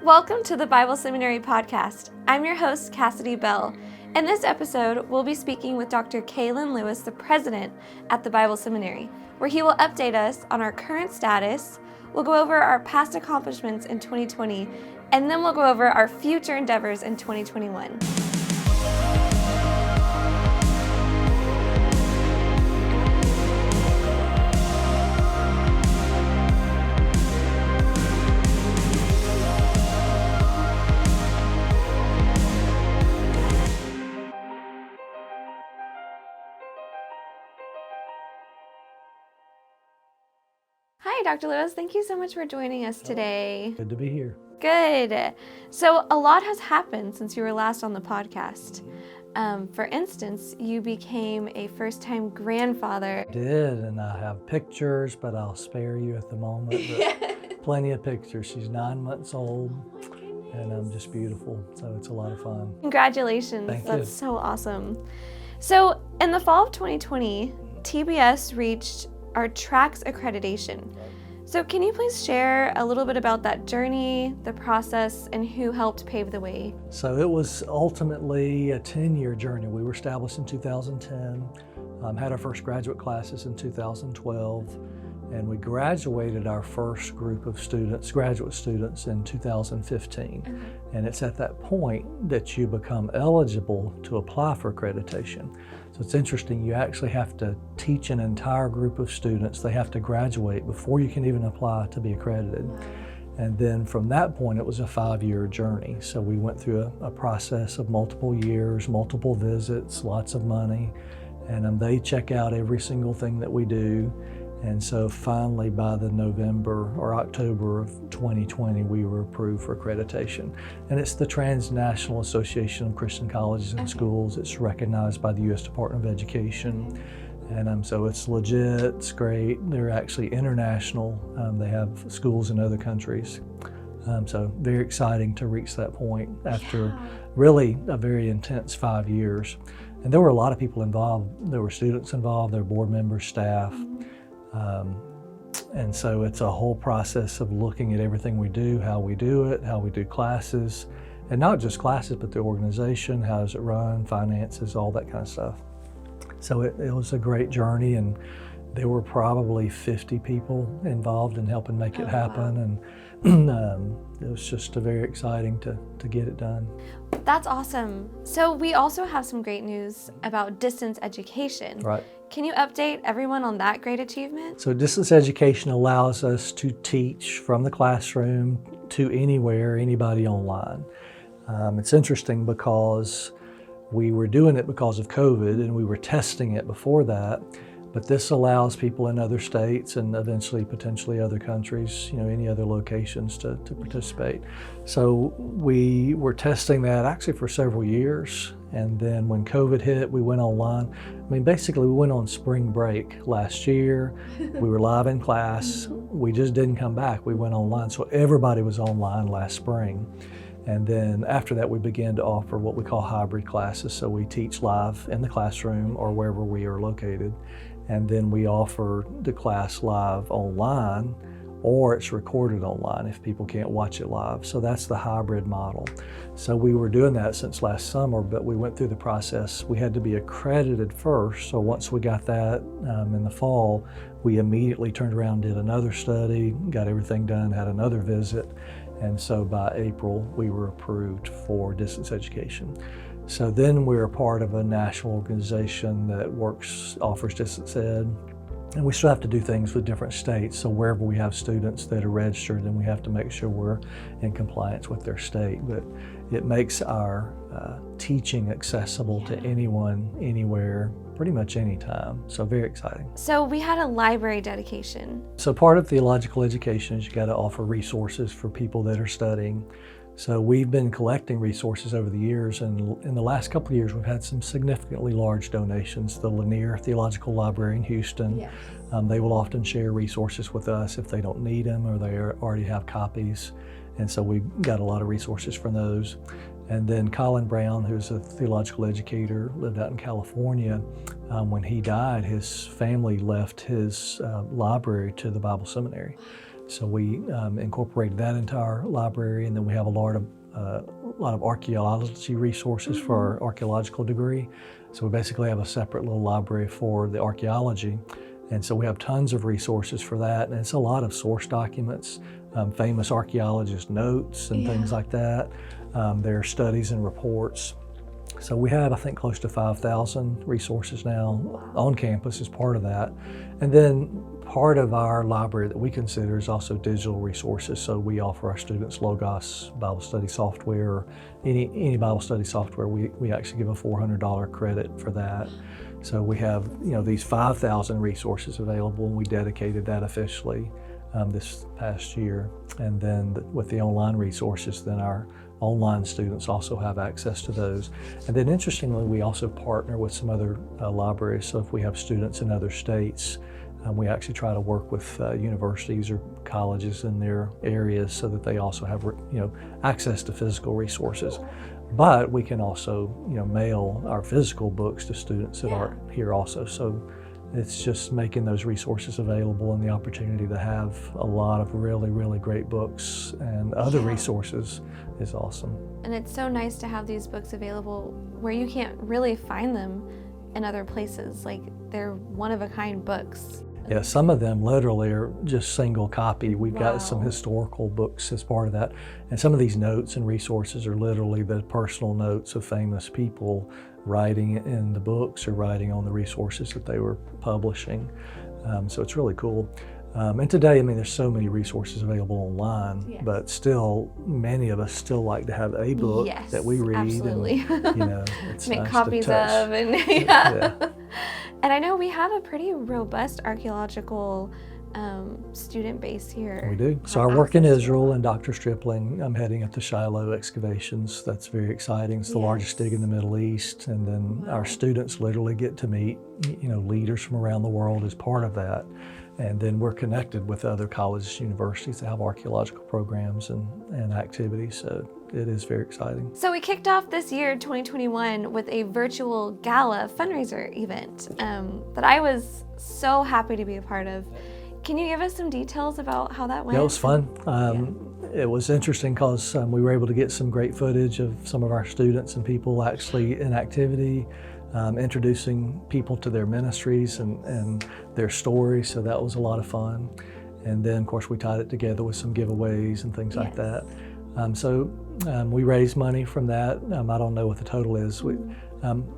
Welcome to the Bible Seminary Podcast. I'm your host, Cassidy Bell. In this episode, we'll be speaking with Dr. Lynn Lewis, the President at the Bible Seminary, where he will update us on our current status. We'll go over our past accomplishments in 2020, and then we'll go over our future endeavors in 2021. Hi, Dr. Lewis. Thank you so much for joining us today. Good to be here. Good. So a lot has happened since you were last on the podcast. For instance, you became a first-time grandfather. I did, and I have pictures, but I'll spare you at the moment. But plenty of pictures. She's 9 months old, and just beautiful. So it's a lot of fun. Congratulations. Thank you. That's so awesome. So in the fall of 2020, TBS reached our TRACS accreditation. So can you please share a little bit about that journey, the process, and who helped pave the way? So it was ultimately a 10-year journey. We were established in 2010, had our first graduate classes in 2012, and we graduated our first group of students, graduate students, in 2015. And it's at that point that you become eligible to apply for accreditation. So it's interesting, you actually have to teach an entire group of students. They have to graduate before you can even apply to be accredited. And then from that point, it was a 5-year journey. So we went through a process of multiple years, multiple visits, lots of money, and they check out every single thing that we do. And so finally, by the November or October of 2020, we were approved for accreditation. And it's the Transnational Association of Christian Colleges and Schools. It's recognized by the U.S. Department of Education. And so it's legit, it's great. They're actually international. They have schools in other countries. So very exciting to reach that point after really a very intense 5 years. And there were a lot of people involved. There were students involved, there were board members, staff. And so it's a whole process of looking at everything we do, how we do it, how we do classes, and not just classes, but the organization, how does it run, finances, all that kind of stuff. So it was a great journey, and there were probably 50 people involved in helping make it happen. Wow. And it was just very exciting to get it done. That's awesome. So we also have some great news about distance education. Right. Can you update everyone on that great achievement? So distance education allows us to teach from the classroom to anywhere, anybody online. It's interesting because we were doing it because of COVID, and we were testing it before that. But this allows people in other states and eventually potentially other countries, any other locations to participate. So we were testing that actually for several years. And then when COVID hit, we went online. Basically we went on spring break last year. We were live in class. We just didn't come back. We went online. So everybody was online last spring. And then after that, we began to offer what we call hybrid classes. So we teach live in the classroom or wherever we are located. And then we offer the class live online, or it's recorded online if people can't watch it live. So that's the hybrid model. So we were doing that since last summer, but we went through the process. We had to be accredited first. So once we got that in the fall, we immediately turned around, did another study, got everything done, had another visit. And so by April, we were approved for distance education. So then we're a part of a national organization that offers distance ed. And we still have to do things with different states. So wherever we have students that are registered, then we have to make sure we're in compliance with their state. But it makes our teaching accessible to anyone, anywhere, pretty much anytime. So very exciting. So we had a library dedication. So part of theological education is you got to offer resources for people that are studying. So we've been collecting resources over the years, and in the last couple of years we've had some significantly large donations. The Lanier Theological Library in Houston, Yes. They will often share resources with us if they don't need them or they already have copies. And so we got a lot of resources from those. And then Colin Brown, who's a theological educator, lived out in California. When he died, his family left his library to the Bible Seminary. So we incorporated that into our library, and then we have a lot of archaeology resources for our archaeological degree. So we basically have a separate little library for the archaeology. And so we have tons of resources for that, and it's a lot of source documents, famous archaeologist notes and things like that. There are studies and reports. So we have, I think, close to 5,000 resources now on campus as part of that. And then part of our library that we consider is also digital resources. So we offer our students Logos Bible study software, or any Bible study software. We actually give a $400 credit for that. So we have, these 5,000 resources available, and we dedicated that officially this past year. And then with the online resources, then our online students also have access to those. And then interestingly, we also partner with some other libraries. So if we have students in other states, we actually try to work with universities or colleges in their areas so that they also have, access to physical resources. But we can also, mail our physical books to students that are here also. So it's just making those resources available, and the opportunity to have a lot of really, really great books and other resources is awesome. And it's so nice to have these books available where you can't really find them in other places. Like, they're one-of-a-kind books. Yeah, some of them literally are just single copy. We've got some historical books as part of that. And some of these notes and resources are literally the personal notes of famous people writing in the books or writing on the resources that they were publishing. So it's really cool. And today, there's so many resources available online, but still, many of us still like to have a book that we read. Absolutely. And, it's make nice copies to touch. of, and And I know we have a pretty robust archaeological student base here. We do. So our work in Israel and Dr. Stripling, I'm heading up the Shiloh excavations. That's very exciting. It's the largest dig in the Middle East. And then our students literally get to meet, leaders from around the world as part of that. And then we're connected with other colleges, universities that have archaeological programs and activities. So it is very exciting. So we kicked off this year, 2021, with a virtual Gala Fundraiser event that I was so happy to be a part of. Can you give us some details about how that went? Yeah, it was fun. It was interesting because we were able to get some great footage of some of our students and people actually in activity, introducing people to their ministries and their stories. So that was a lot of fun. And then, of course, we tied it together with some giveaways and things like that. We raised money from that. I don't know what the total is.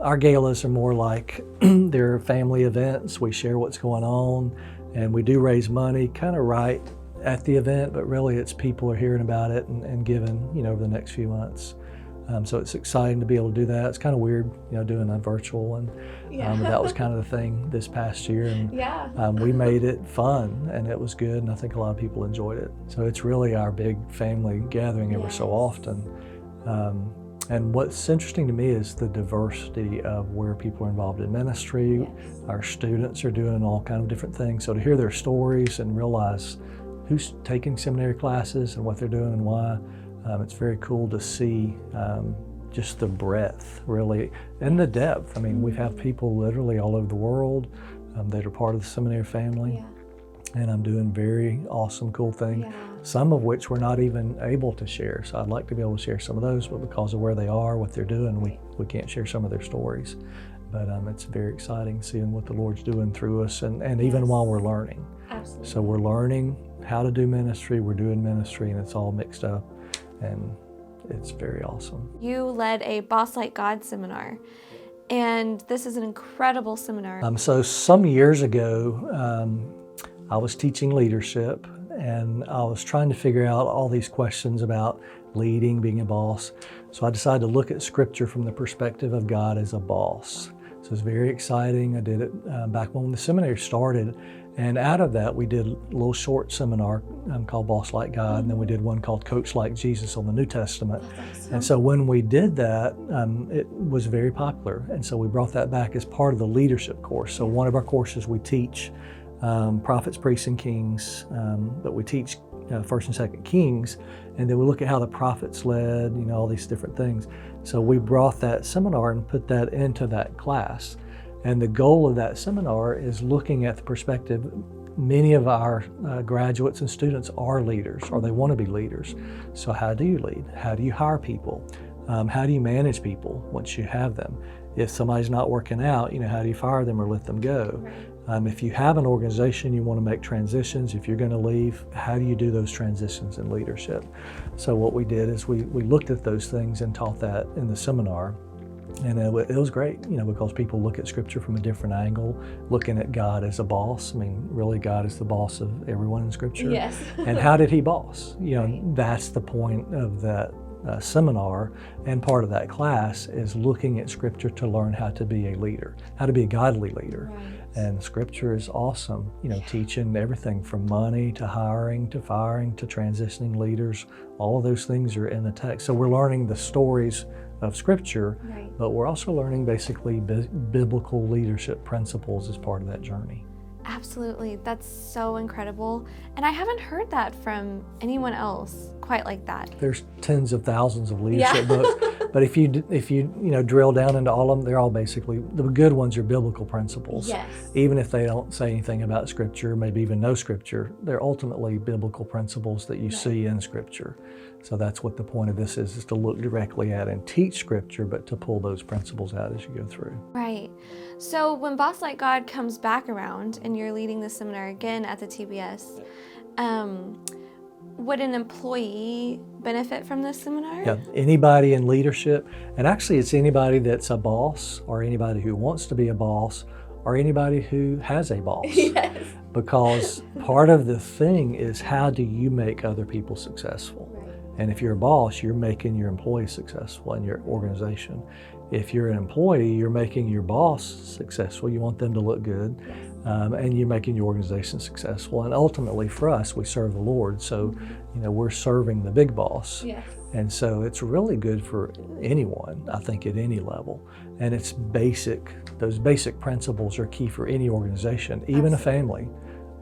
Our galas are more like they're family events. We share what's going on, and we do raise money kind of right at the event, but really it's people are hearing about it and giving, over the next few months. So it's exciting to be able to do that. It's kind of weird, doing a virtual, and that was kind of the thing this past year. And we made it fun, and it was good, and I think a lot of people enjoyed it. So it's really our big family gathering every so often. And what's interesting to me is the diversity of where people are involved in ministry. Our students are doing all kind of different things. So to hear their stories and realize who's taking seminary classes and what they're doing and why, it's very cool to see just the breadth, really, and the depth. We have people literally all over the world that are part of the seminary family, and I'm doing very awesome, cool things, some of which we're not even able to share. So I'd like to be able to share some of those, but because of where they are, what they're doing, we can't share some of their stories. But it's very exciting seeing what the Lord's doing through us, and even while we're learning. Absolutely. So we're learning how to do ministry, we're doing ministry, and it's all mixed up. And it's very awesome. You led a Boss Like God seminar, and this is an incredible seminar. So some years ago, I was teaching leadership, and I was trying to figure out all these questions about leading, being a boss. So I decided to look at Scripture from the perspective of God as a boss. So it's very exciting. I did it back when the seminary started. And out of that, we did a little short seminar called Boss Like God, and then we did one called Coach Like Jesus on the New Testament. And so when we did that, it was very popular. And so we brought that back as part of the leadership course. So one of our courses, we teach prophets, priests, and kings, but we teach First and Second Kings, and then we look at how the prophets led, all these different things. So we brought that seminar and put that into that class. And the goal of that seminar is looking at the perspective many of our graduates and students are leaders, or they want to be leaders. So how do you lead? How do you hire people? How do you manage people once you have them? If somebody's not working out, how do you fire them or let them go? If you have an organization, you want to make transitions. If you're going to leave, how do you do those transitions in leadership? So what we did is we looked at those things and taught that in the seminar. And it was great, because people look at Scripture from a different angle, looking at God as a boss. I mean, really, God is the boss of everyone in Scripture. Yes. And how did He boss? That's the point of that seminar, and part of that class is looking at Scripture to learn how to be a leader, how to be a godly leader. Right. And Scripture is awesome, teaching everything from money to hiring to firing to transitioning leaders. All of those things are in the text. So we're learning the stories of Scripture, right, but we're also learning basically biblical leadership principles as part of that journey. Absolutely. That's so incredible. And I haven't heard that from anyone else quite like that. There's tens of thousands of leadership books, but if you drill down into all of them, they're all basically, the good ones are biblical principles. Yes. Even if they don't say anything about Scripture, maybe even no Scripture, they're ultimately biblical principles that you see in Scripture. So that's what the point of this is to look directly at and teach Scripture, but to pull those principles out as you go through. Right. So when Boss Like God comes back around and you're leading the seminar again at the TBS, would an employee benefit from this seminar? Yeah, anybody in leadership, and actually it's anybody that's a boss or anybody who wants to be a boss or anybody who has a boss. Yes. Because part of the thing is, how do you make other people successful? Right. And if you're a boss, you're making your employees successful in your organization. If you're an employee, you're making your boss successful. You want them to look good, and you're making your organization successful. And ultimately for us, we serve the Lord. So, we're serving the big boss. Yes. And so it's really good for anyone, I think, at any level. And it's those basic principles are key for any organization, even a family,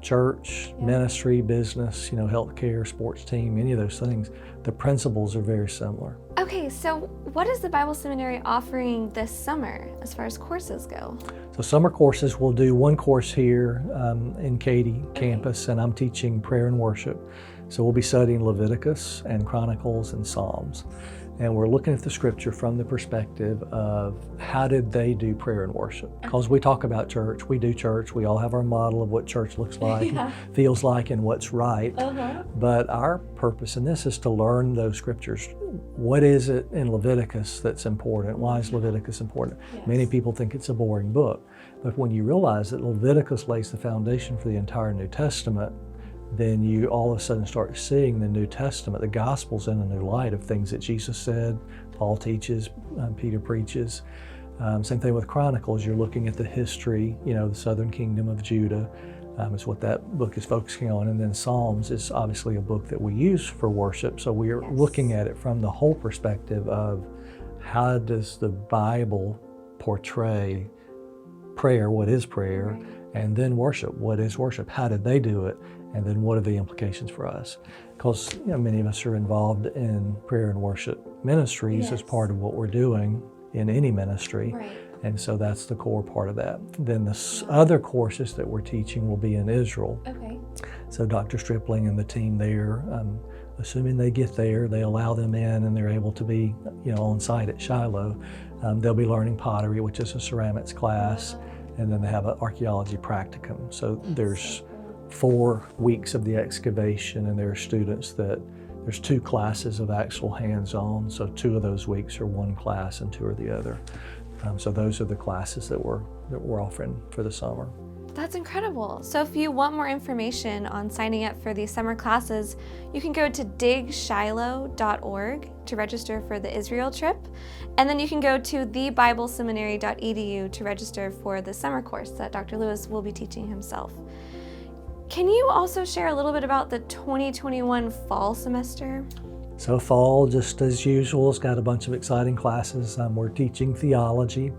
church, ministry, business, healthcare, sports team, any of those things. The principles are very similar. Okay, so what is the Bible Seminary offering this summer as far as courses go? So summer courses, we'll do one course here in Katy campus, and I'm teaching prayer and worship. So we'll be studying Leviticus and Chronicles and Psalms. And we're looking at the Scripture from the perspective of how did they do prayer and worship? Because we talk about church, we do church, we all have our model of what church looks like, feels like, and what's right. But our purpose in this is to learn those Scriptures. What is it in Leviticus that's important? Why is Leviticus important? Yes. Many people think it's a boring book. But when you realize that Leviticus lays the foundation for the entire New Testament, then you all of a sudden start seeing the New Testament, the Gospels, in a new light of things that Jesus said, Paul teaches, Peter preaches. Same thing with Chronicles. You're looking at the history, the southern kingdom of Judah is what that book is focusing on. And then Psalms is obviously a book that we use for worship. So we're looking at it from the whole perspective of how does the Bible portray prayer, what is prayer, and then worship, what is worship, how did they do it? And then what are the implications for us? Because many of us are involved in prayer and worship ministries as part of what we're doing in any ministry. Right. And so that's the core part of that. Then the other courses that we're teaching will be in Israel. Okay. So Dr. Stripling and the team there, assuming they get there, they allow them in and they're able to be on site at Shiloh. They'll be learning pottery, which is a ceramics class, and then they have an archaeology practicum. So there's 4 weeks of the excavation, and there are students there's 2 classes of actual hands-on, so 2 of those weeks are one class and 2 are the other. So those are the classes that we're offering for the summer. That's incredible. So if you want more information on signing up for these summer classes, you can go to digshiloh.org to register for the Israel trip. And then you can go to TheBibleSeminary.edu to register for the summer course that Dr. Lewis will be teaching himself. Can you also share a little bit about the 2021 fall semester? So fall, just as usual, has got a bunch of exciting classes. We're teaching theology.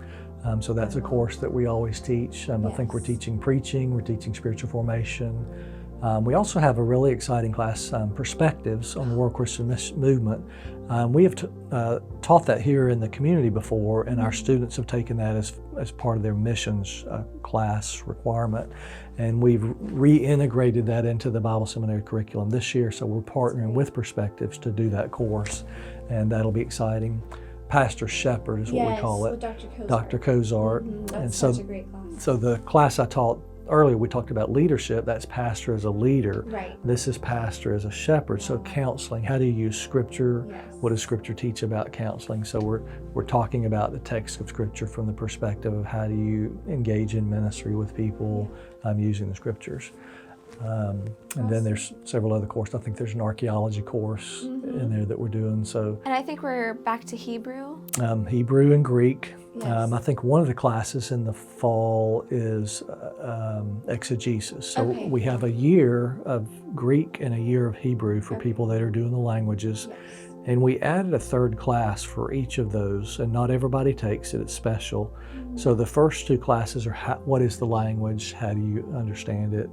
So that's a course that we always teach. I think we're teaching preaching, we're teaching spiritual formation. We also have a really exciting class, Perspectives on the World Christian Movement. We have taught that here in the community before, and our students have taken that as part of their missions class requirement. And we've reintegrated that into the Bible Seminary curriculum this year, so we're partnering with Perspectives to do that course, and that'll be exciting. Pastor Shepherd is what we call it. With Dr. Cozart. That's such a great class. So the class I taught earlier, we talked about leadership. That's pastor as a leader. Right. This is pastor as a shepherd. So counseling, how do you use Scripture? Yes. What does Scripture teach about counseling? So we're talking about the text of Scripture from the perspective of how do you engage in ministry with people using the Scriptures. And then there's several other courses. I think there's an archaeology course in there that we're doing. So, and I think we're back to Hebrew. Hebrew and Greek. Yes. I think one of the classes in the fall is exegesis. So we have a year of Greek and a year of Hebrew for people that are doing the languages. Yes. And we added a third class for each of those, and not everybody takes it, it's special. So the first two classes are what is the language, how do you understand it,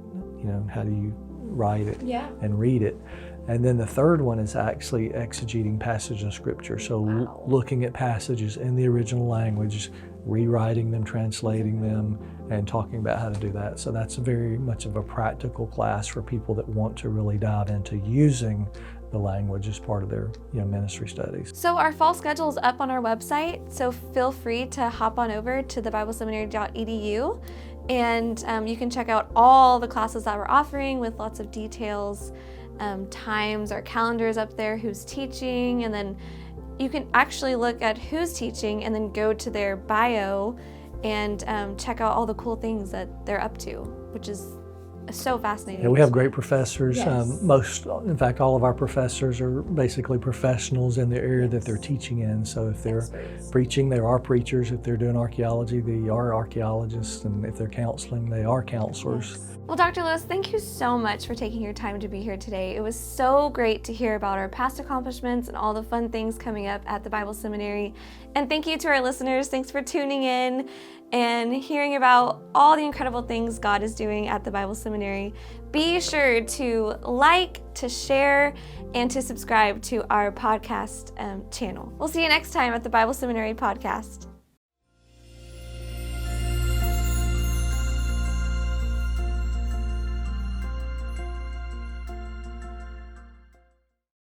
how do you write it and read it. And then the third one is actually exegeting passages of Scripture. So looking at passages in the original language, rewriting them, translating them, and talking about how to do that. So that's very much of a practical class for people that want to really dive into using the language as part of their ministry studies. So our fall schedule is up on our website, so feel free to hop on over to TheBibleSeminary.edu, and you can check out all the classes that we're offering with lots of details, times, our calendars up there, who's teaching, and then you can actually look at who's teaching and then go to their bio and check out all the cool things that they're up to, which is so fascinating. Yeah, we have great professors. Yes. In fact, all of our professors are basically professionals in the area that they're teaching in. So if they're preaching, there are preachers. If they're doing archaeology, they are archaeologists. And if they're counseling, they are counselors. Well, Dr. Lewis, thank you so much for taking your time to be here today. It was so great to hear about our past accomplishments and all the fun things coming up at the Bible Seminary. And thank you to our listeners. Thanks for tuning in and hearing about all the incredible things God is doing at the Bible Seminary. Be sure to like, to share, and to subscribe to our podcast channel. We'll see you next time at the Bible Seminary Podcast.